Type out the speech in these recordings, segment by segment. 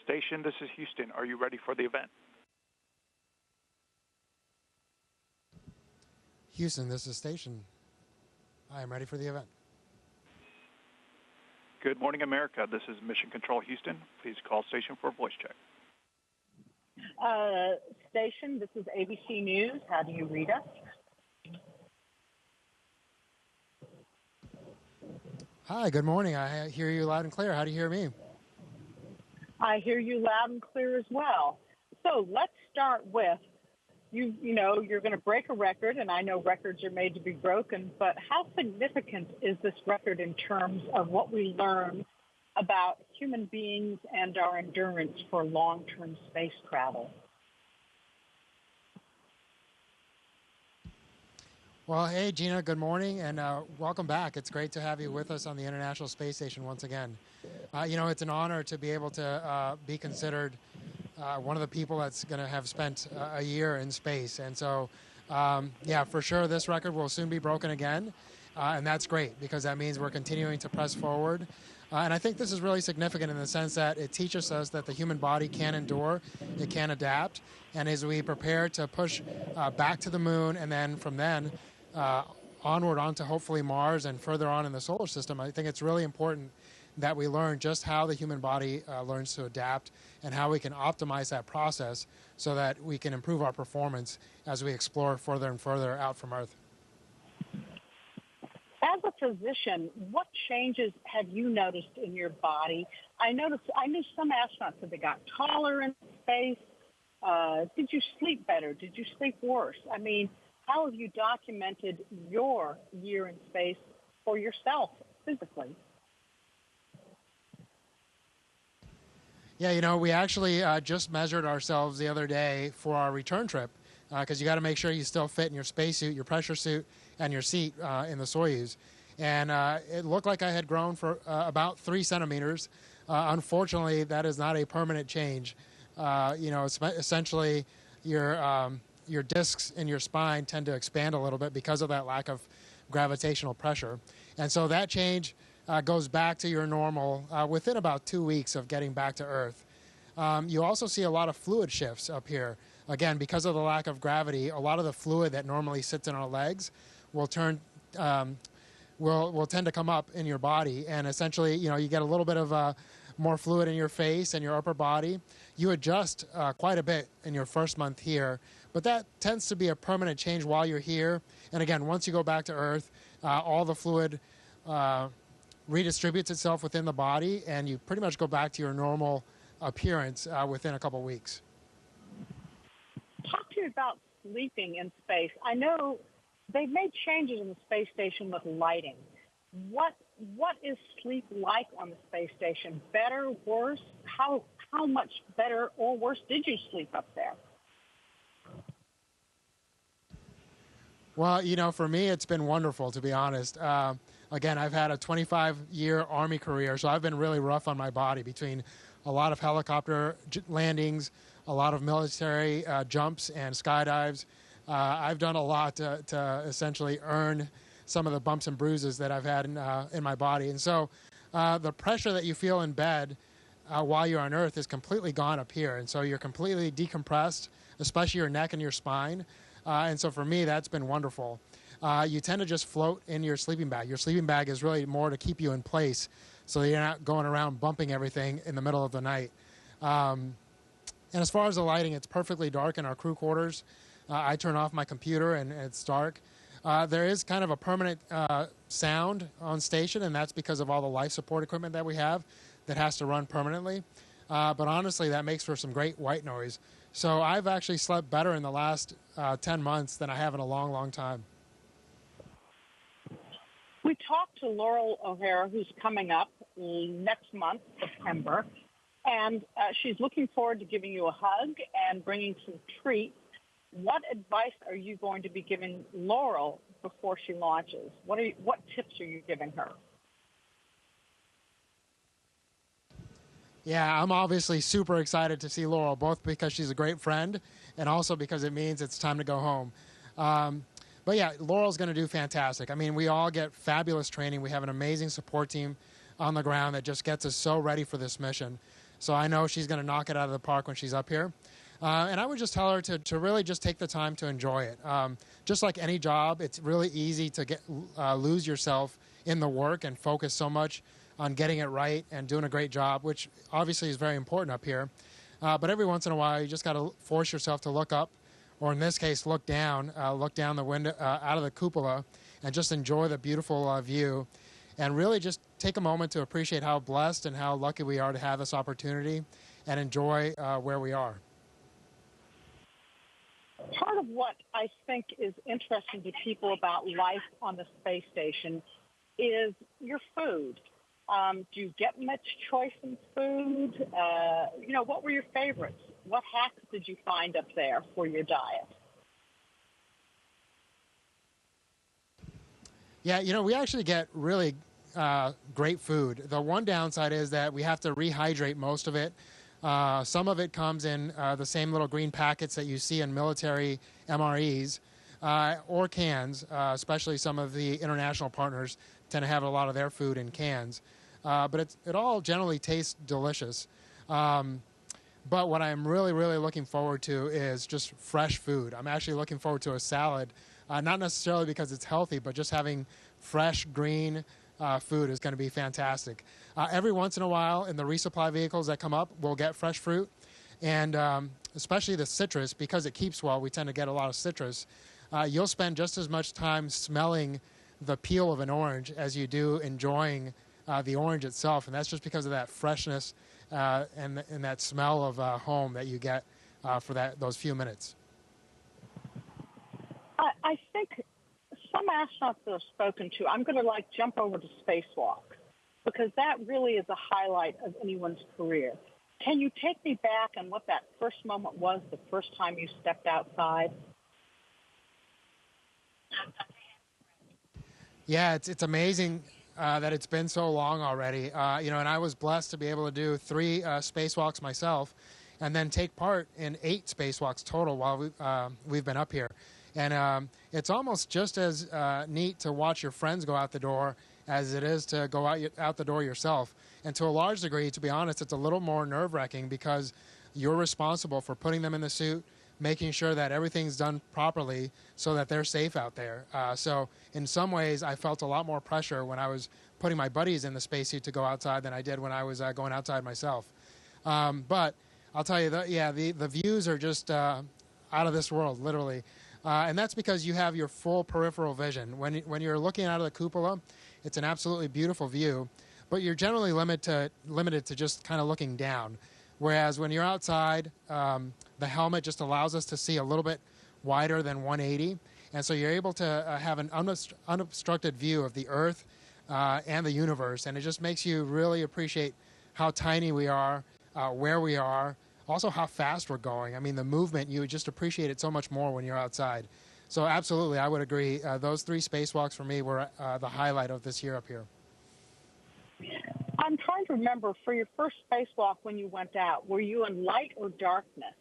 Station, this is Houston. Are you ready for the event? Houston, this is Station. I am ready for the event. Good morning, America. This is Mission Control Houston. Please call station for a voice check. Station, this is ABC News. How do you read us? Hi, good morning. I hear you loud and clear. How do you hear me? I hear you loud and clear as well. So let's start with, you know, you're going to break a record, and I know records are made to be broken, but how significant is this record in terms of what we learn about human beings and our endurance for long-term space travel? Well, hey, Gina, good morning, and welcome back. It's great to have you with us on the International Space Station once again. You know, it's an honor to be able to be considered one of the people that's going to have spent a year in space. And so, yeah, for sure, this record will soon be broken again. And that's great because that means we're continuing to press forward. And I think this is really significant in the sense that it teaches us that the human body can endure, it can adapt. And as we prepare to push back to the moon and then from then onward onto hopefully Mars and further on in the solar system, I think it's really important that we learn just how the human body learns to adapt and how we can optimize that process so that we can improve our performance as we explore further and further out from Earth. As a physician, what changes have you noticed in your body? I knew some astronauts that they got taller in space. Did you sleep better? Did you sleep worse? I mean, how have you documented your year in space for yourself physically? Yeah, you know, we actually just measured ourselves the other day for our return trip because you got to make sure you still fit in your spacesuit, your pressure suit, and your seat in the Soyuz. And it looked like I had grown for about 3 centimeters. Unfortunately, that is not a permanent change. You know, essentially your discs in your spine tend to expand a little bit because of that lack of gravitational pressure. And so that change goes back to your normal within about 2 weeks of getting back to Earth. You also see a lot of fluid shifts up here. Again, because of the lack of gravity, a lot of the fluid that normally sits in our legs will tend to come up in your body. And essentially, you know, you get a little bit of more fluid in your face and your upper body. You adjust quite a bit in your first month here, but that tends to be a permanent change while you're here. And again, once you go back to Earth, all the fluid redistributes itself within the body, and you pretty much go back to your normal appearance within a couple weeks. Talk to me about sleeping in space. I know they've made changes in the space station with lighting. What is sleep like on the space station? Better, worse? How much better or worse did you sleep up there? Well, you know, for me, it's been wonderful, to be honest. Again, I've had a 25-year Army career, so I've been really rough on my body between a lot of helicopter landings, a lot of military jumps and skydives. I've done a lot to essentially earn some of the bumps and bruises that I've had in my body. And so the pressure that you feel in bed while you're on Earth is completely gone up here. And so you're completely decompressed, especially your neck and your spine. And so for me, that's been wonderful. You tend to just float in your sleeping bag. Your sleeping bag is really more to keep you in place so that you're not going around bumping everything in the middle of the night. And as far as the lighting, it's perfectly dark in our crew quarters. I turn off my computer and it's dark. There is kind of a permanent sound on station, and that's because of all the life support equipment that we have that has to run permanently. But honestly, that makes for some great white noise. So I've actually slept better in the last 10 months than I have in a long, long time. We talked to Laurel O'Hara, who's coming up next month, September, and she's looking forward to giving you a hug and bringing some treats. What advice are you going to be giving Laurel before she launches? What tips are you giving her? Yeah, I'm obviously super excited to see Laurel, both because she's a great friend and also because it means it's time to go home. But yeah, Laurel's going to do fantastic. I mean, we all get fabulous training. We have an amazing support team on the ground that just gets us so ready for this mission. So I know she's going to knock it out of the park when she's up here. And I would just tell her to really just take the time to enjoy it. Just like any job, it's really easy to lose yourself in the work and focus so much on getting it right and doing a great job, which obviously is very important up here. But every once in a while, you just got to force yourself to look up, or in this case, look down the window, out of the cupola, and just enjoy the beautiful view. And really just take a moment to appreciate how blessed and how lucky we are to have this opportunity and enjoy where we are. Part of what I think is interesting to people about life on the space station is your food. Do you get much choice in food? What were your favorites? What hacks did you find up there for your diet? Yeah, we actually get really great food. The one downside is that we have to rehydrate most of it. Some of it comes in the same little green packets that you see in military MREs or cans, especially some of the international partners tend to have a lot of their food in cans. But it all generally tastes delicious. But what I'm really, really looking forward to is just fresh food. I'm actually looking forward to a salad, not necessarily because it's healthy, but just having fresh, green food is going to be fantastic. Every once in a while, in the resupply vehicles that come up, we'll get fresh fruit. And especially the citrus, because it keeps well, we tend to get a lot of citrus. You'll spend just as much time smelling the peel of an orange as you do enjoying the orange itself. And that's just because of that freshness and that smell of home that you get for those few minutes. I think some astronauts that I've spoken to, I'm going to jump over to spacewalk because that really is a highlight of anyone's career. Can you take me back on what that first moment was, the first time you stepped outside? Yeah, it's amazing that it's been so long already. And I was blessed to be able to do 3 spacewalks myself and then take part in 8 spacewalks total while we've been up here. And it's almost just as neat to watch your friends go out the door as it is to go out the door yourself. And to a large degree, to be honest, it's a little more nerve-wracking because you're responsible for putting them in the suit, making sure that everything's done properly so that they're safe out there. So in some ways, I felt a lot more pressure when I was putting my buddies in the spacesuit to go outside than I did when I was going outside myself. But I'll tell you, the views are just out of this world, literally. And that's because you have your full peripheral vision. When you're looking out of the cupola, it's an absolutely beautiful view, but you're generally limited to just kind of looking down. Whereas when you're outside, the helmet just allows us to see a little bit wider than 180. And so you're able to have an unobstructed view of the Earth and the universe. And it just makes you really appreciate how tiny we are, where we are, also how fast we're going. I mean, the movement, you just appreciate it so much more when you're outside. So absolutely, I would agree. Those 3 spacewalks for me were the highlight of this year up here. I'm trying to remember, for your first spacewalk when you went out, were you in light or darkness?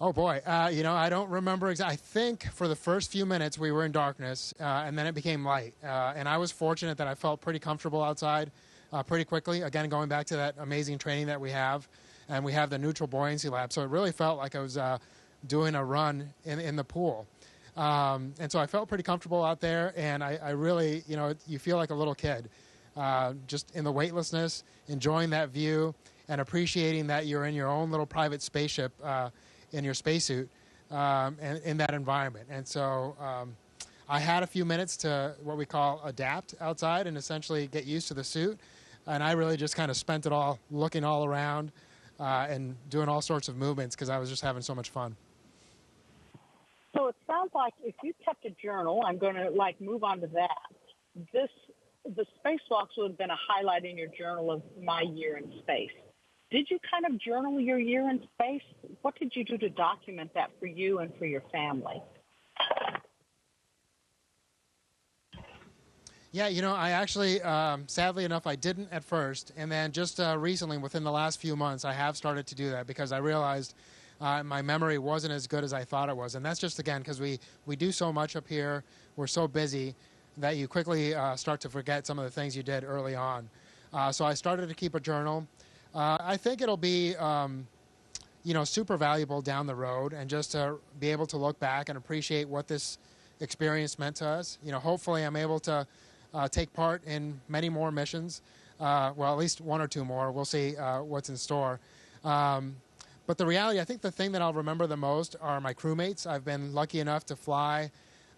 Oh, boy. I don't remember exactly. I think for the first few minutes we were in darkness, and then it became light. And I was fortunate that I felt pretty comfortable outside pretty quickly. Again, going back to that amazing training that we have, and we have the neutral buoyancy lab. So it really felt like I was doing a run in the pool. And so I felt pretty comfortable out there, and I really, you feel like a little kid, just in the weightlessness, enjoying that view, and appreciating that you're in your own little private spaceship in your spacesuit and in that environment. And so I had a few minutes to what we call adapt outside and essentially get used to the suit. And I really just kind of spent it all looking all around and doing all sorts of movements because I was just having so much fun. So it sounds like if you kept a journal, I'm going to move on to that. The spacewalks would have been a highlight in your journal of my year in space. Did you kind of journal your year in space? What did you do to document that for you and for your family? Yeah, I actually, sadly enough, I didn't at first. And then just recently, within the last few months, I have started to do that because I realized my memory wasn't as good as I thought it was. And that's just, again, because we do so much up here. We're so busy that you quickly start to forget some of the things you did early on. So I started to keep a journal. I think it'll be super valuable down the road, and just to be able to look back and appreciate what this experience meant to us. Hopefully I'm able to take part in many more missions. Well, at least one or two more. We'll see what's in store. But the reality, I think the thing that I'll remember the most are my crewmates. I've been lucky enough to fly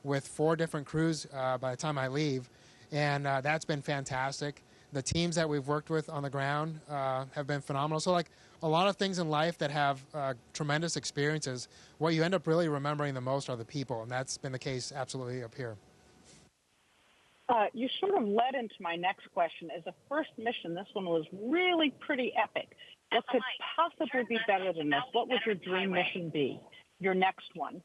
with 4 different crews by the time I leave, and that's been fantastic. The teams that we've worked with on the ground have been phenomenal. So like a lot of things in life that have tremendous experiences, what you end up really remembering the most are the people, and that's been the case absolutely up here. You sort of led into my next question. As a first mission, this one was really pretty epic. What could possibly be better than this? What would your dream mission be, your next one?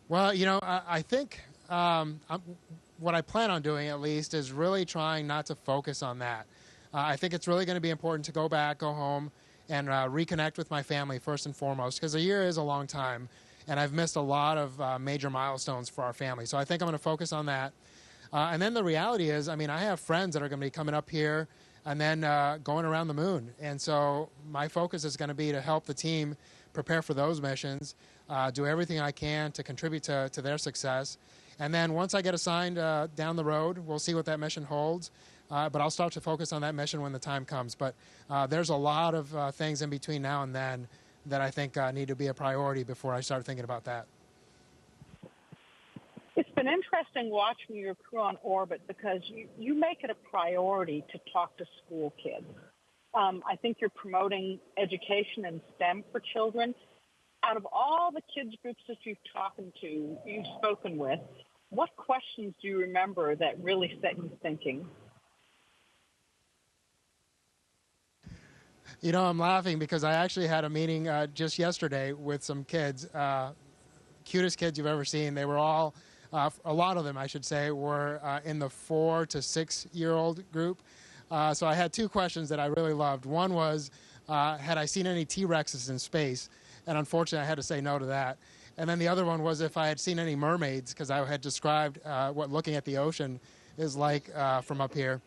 Well, I think what I plan on doing, at least, is really trying not to focus on that. I think it's really going to be important to go back, go home, and reconnect with my family first and foremost, because a year is a long time, and I've missed a lot of major milestones for our family. So I think I'm going to focus on that. And then the reality is, I have friends that are going to be coming up here and then going around the moon. And so my focus is going to be to help the team prepare for those missions, do everything I can to contribute to their success. And then once I get assigned down the road, we'll see what that mission holds. But I'll start to focus on that mission when the time comes. But there's a lot of things in between now and then that I think need to be a priority before I start thinking about that. It's been interesting watching your crew on orbit because you make it a priority to talk to school kids. I think you're promoting education in STEM for children. Out of all the kids groups that you've spoken with, what questions do you remember that really set you thinking? I'm laughing because I actually had a meeting just yesterday with some kids, cutest kids you've ever seen. They were all, a lot of them, I should say, were in the 4 to 6 year old group. So I had 2 questions that I really loved. One was, had I seen any T-Rexes in space? And unfortunately, I had to say no to that. And then the other one was if I had seen any mermaids, because I had described what looking at the ocean is like from up here.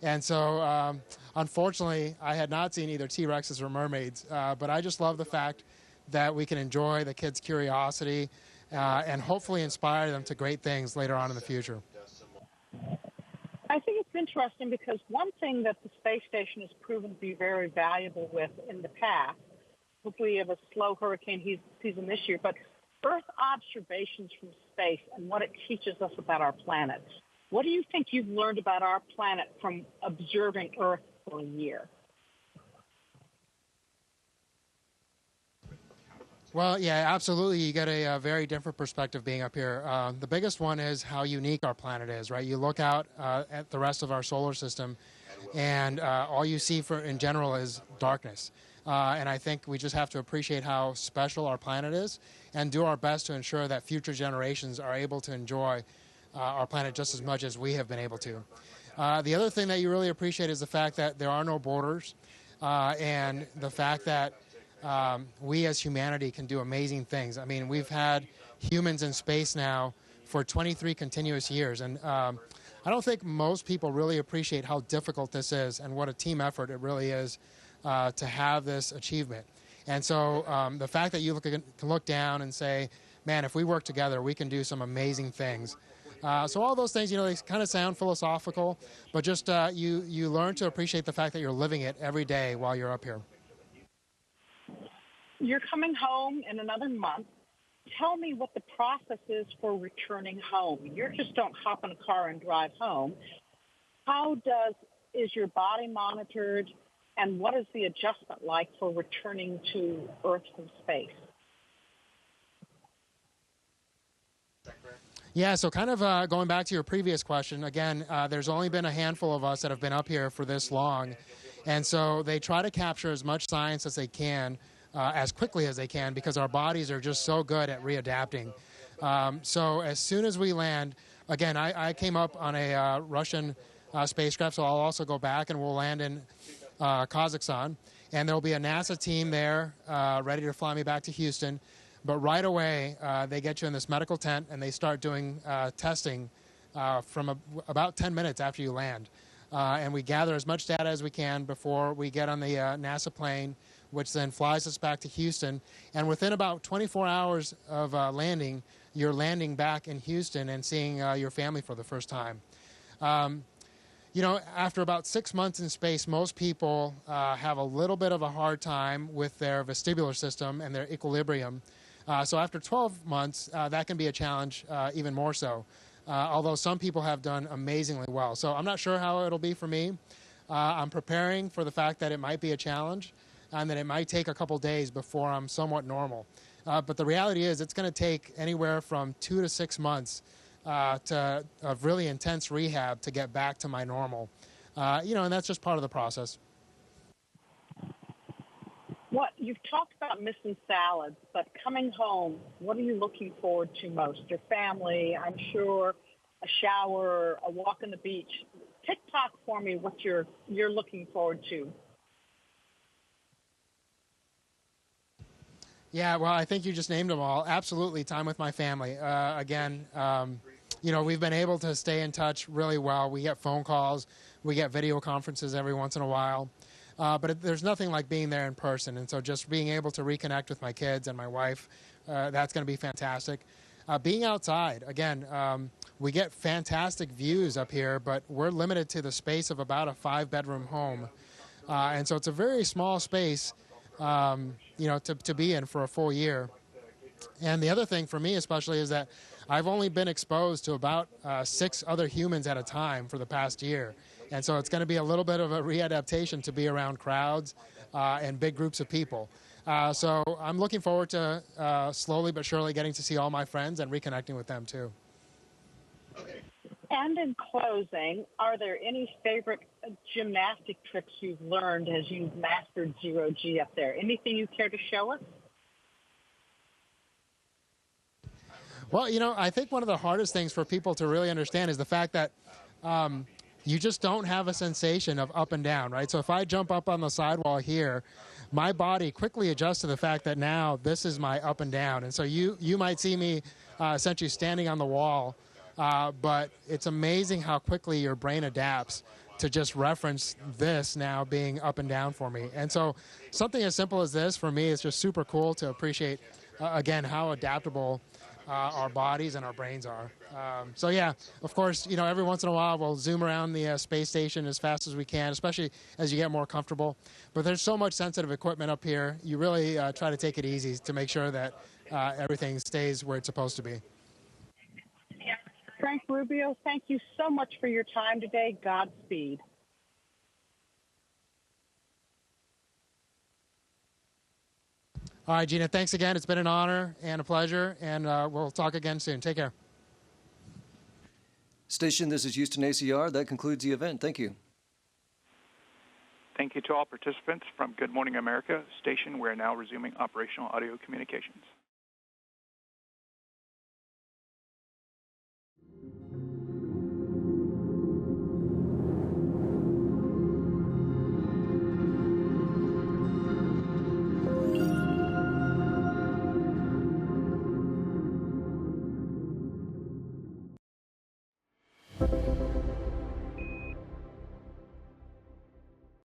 And so, unfortunately, I had not seen either T-Rexes or mermaids. But I just love the fact that we can enjoy the kids' curiosity and hopefully inspire them to great things later on in the future. I think it's interesting because one thing that the space station has proven to be very valuable with in the past, hopefully we have a slow hurricane season this year, but Earth observations from space and what it teaches us about our planet. What do you think you've learned about our planet from observing Earth for a year? Well, yeah, absolutely. You get a very different perspective being up here. The biggest one is how unique our planet is, right? You look out at the rest of our solar system, and all you see in general is darkness. And I think we just have to appreciate how special our planet is and do our best to ensure that future generations are able to enjoy our planet just as much as we have been able to. The other thing that you really appreciate is the fact that there are no borders and the fact that we as humanity can do amazing things. I mean, we've had humans in space now for 23 continuous years. And I don't think most people really appreciate how difficult this is and what a team effort it really is to have this achievement. And so the fact that you can look down and say, man, if we work together, we can do some amazing things. So all those things, they kind of sound philosophical, but just you learn to appreciate the fact that you're living it every day while you're up here. You're coming home in another month. Tell me what the process is for returning home. You just don't hop in a car and drive home. Is your body monitored, and what is the adjustment like for returning to Earth from space? Yeah, so kind of going back to your previous question, again, there's only been a handful of us that have been up here for this long. And so they try to capture as much science as they can, as quickly as they can, because our bodies are just so good at readapting. So as soon as we land, again, I came up on a Russian spacecraft, so I'll also go back and we'll land in Kazakhstan. And there'll be a NASA team there ready to fly me back to Houston. But right away, they get you in this medical tent and they start doing testing from about 10 minutes after you land. And we gather as much data as we can before we get on the NASA plane, which then flies us back to Houston. And within about 24 hours of landing, you're landing back in Houston and seeing your family for the first time. You know, after about 6 months in space, most people have a little bit of a hard time with their vestibular system and their equilibrium. So after 12 months, that can be a challenge even more so, although some people have done amazingly well. So I'm not sure how it'll be for me. I'm preparing for the fact that it might be a challenge and that it might take a couple days before I'm somewhat normal. But the reality is it's going to take anywhere from 2 to 6 months of really intense rehab to get back to my normal. You know, and that's just part of the process. What you've talked about missing salads, but coming home, what are you looking forward to most? Your family, I'm sure, a shower, a walk on the beach. TikTok for me what you're looking forward to. Yeah, well, I think you just named them all. Absolutely, time with my family. Again, you know, we've been able to stay in touch really well. We get phone calls, we get video conferences every once in a while. But there's nothing like being there in person. And so just being able to reconnect with my kids and my wife, that's going to be fantastic. Being outside, again, we get fantastic views up here, but we're limited to the space of about a 5-bedroom home. And so it's a very small space, you know, to be in for a full year. And the other thing for me especially is that I've only been exposed to about 6 other humans at a time for the past year. And so it's going to be a little bit of a readaptation to be around crowds and big groups of people. So I'm looking forward to slowly but surely getting to see all my friends and reconnecting with them too. And in closing, are there any favorite gymnastic tricks you've learned as you've mastered zero-G up there? Anything you care to show us? Well, you know, I think one of the hardest things for people to really understand is the fact that you just don't have a sensation of up and down, right? So if I jump up on the sidewall here, my body quickly adjusts to the fact that now this is my up and down. And so you might see me essentially standing on the wall, but it's amazing how quickly your brain adapts to just reference this now being up and down for me. And so something as simple as this for me is just super cool to appreciate, again, how adaptable our bodies and our brains are. So yeah, of course, you know, every once in a while we'll zoom around the space station as fast as we can, especially as you get more comfortable. But there's so much sensitive equipment up here. You really try to take it easy to make sure that everything stays where it's supposed to be. Frank Rubio, thank you so much for your time today. Godspeed. All right, Gina, thanks again. It's been an honor and a pleasure, and we'll talk again soon. Take care. Station, this is Houston ACR. That concludes the event. Thank you. Thank you to all participants from Good Morning America. Station, we're now resuming operational audio communications.